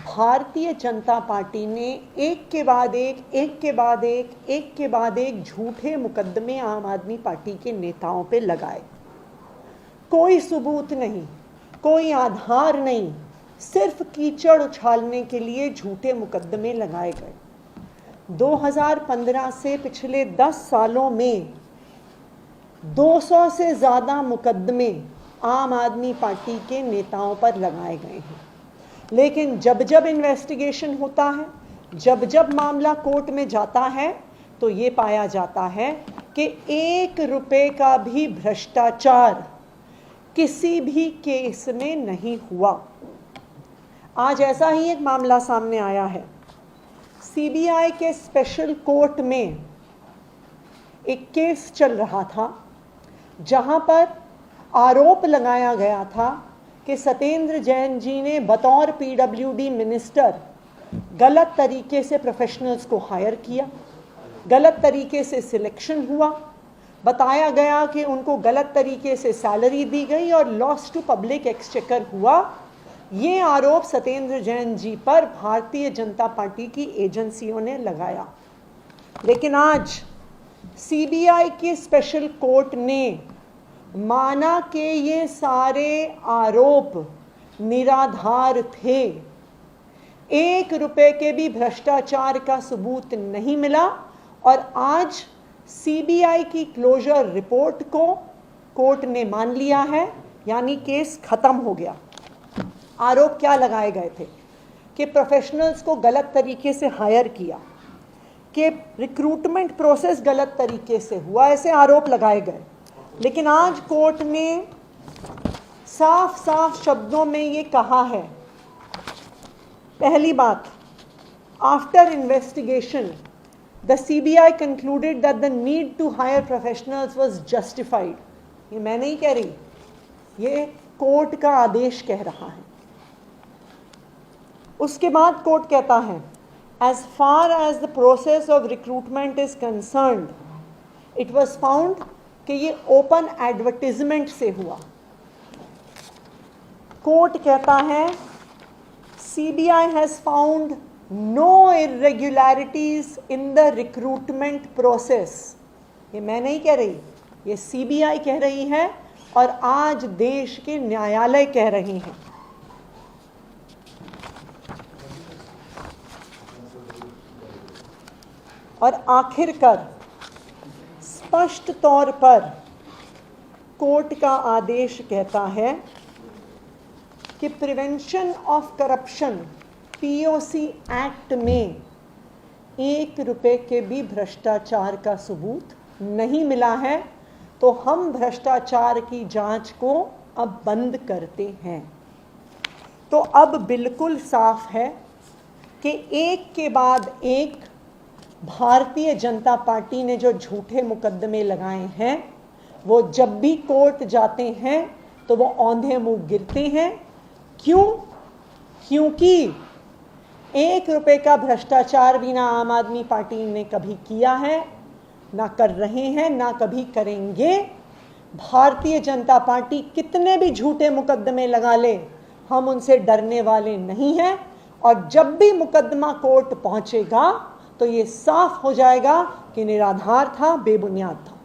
Bharatiya Janata party ने एक के बाद एक झूठे मुकदमे आम आदमी पार्टी के नेताओं पे लगाए। कोई सबूत नहीं, कोई आधार नहीं, सिर्फ कीचड़ उछालने के लिए झूठे मुकदमे लगाए गए। 2015 से पिछले 10 सालों में 200 से ज़्यादा मुकदमे आम आदमी पार्टी के नेताओं पर लगाए गए हैं। लेकिन जब जब इन्वेस्टिगेशन होता है, जब जब मामला कोर्ट में जाता है, तो ये पाया जाता है कि 1 रुपए का भी भ्रष्टाचार किसी भी केस में नहीं हुआ। आज ऐसा ही एक मामला सामने आया है। सीबीआई के स्पेशल कोर्ट में एक केस चल रहा था, जहां पर आरोप लगाया गया था कि सत्येंद्र जैन जी ने बतौर पीडब्ल्यूडी मिनिस्टर गलत तरीके से प्रोफेशनल्स को हायर किया, गलत तरीके से सिलेक्शन हुआ, बताया गया कि उनको गलत तरीके से सैलरी दी गई और लॉस टू पब्लिक एक्सचेकर हुआ। ये आरोप सत्येंद्र जैन जी पर भारतीय जनता पार्टी की एजेंसियों ने लगाया। लेकिन आज सीबीआई की स्पेशल कोर्ट ने माना कि ये सारे आरोप निराधार थे। 1 रुपए के भी भ्रष्टाचार का सबूत नहीं मिला और आज सीबीआई की क्लोजर रिपोर्ट को कोर्ट ने मान लिया है, यानी केस खत्म हो गया। आरोप क्या लगाए गए थे कि प्रोफेशनल्स को गलत तरीके से हायर किया, कि रिक्रूटमेंट प्रोसेस गलत तरीके से हुआ, ऐसे आरोप लगाए गए। लेकिन आज कोर्ट ने साफ साफ शब्दों में ये कहा है, पहली बात, after investigation the CBI concluded that the need to hire professionals was justified. ये मैं नहीं कह रही, ये कोर्ट का आदेश कह रहा है। उसके बाद कोर्ट कहता है, as far as the process of recruitment is concerned it was found कि ये ओपन एडवर्टीजमेंट से हुआ। कोर्ट कहता है, CBI has found no irregularities in the recruitment process. ये मैं नहीं कह रही, ये सीबीआई कह रही है और आज देश के न्यायालय कह रहे हैं। और आखिरकार स्पष्ट तौर पर कोर्ट का आदेश कहता है कि prevention of corruption POC act में 1 रुपए के भी भ्रष्टाचार का सबूत नहीं मिला है, तो हम भ्रष्टाचार की जांच को अब बंद करते हैं। तो अब बिल्कुल साफ है कि एक के बाद एक भारतीय जनता पार्टी ने जो झूठे मुकदमे लगाए हैं, वो जब भी कोर्ट जाते हैं तो वो औंधे मुंह गिरते हैं। क्यों? क्योंकि 1 रुपए का भ्रष्टाचार भी ना आम आदमी पार्टी ने कभी किया है, ना कर रहे हैं, ना कभी करेंगे। भारतीय जनता पार्टी कितने भी झूठे मुकदमे लगा ले, हम उनसे डरने वाले नहीं हैं। और जब भी मुकदमा कोर्ट पहुंचेगा तो ये साफ हो जाएगा कि निराधार था, बेबुनियाद था।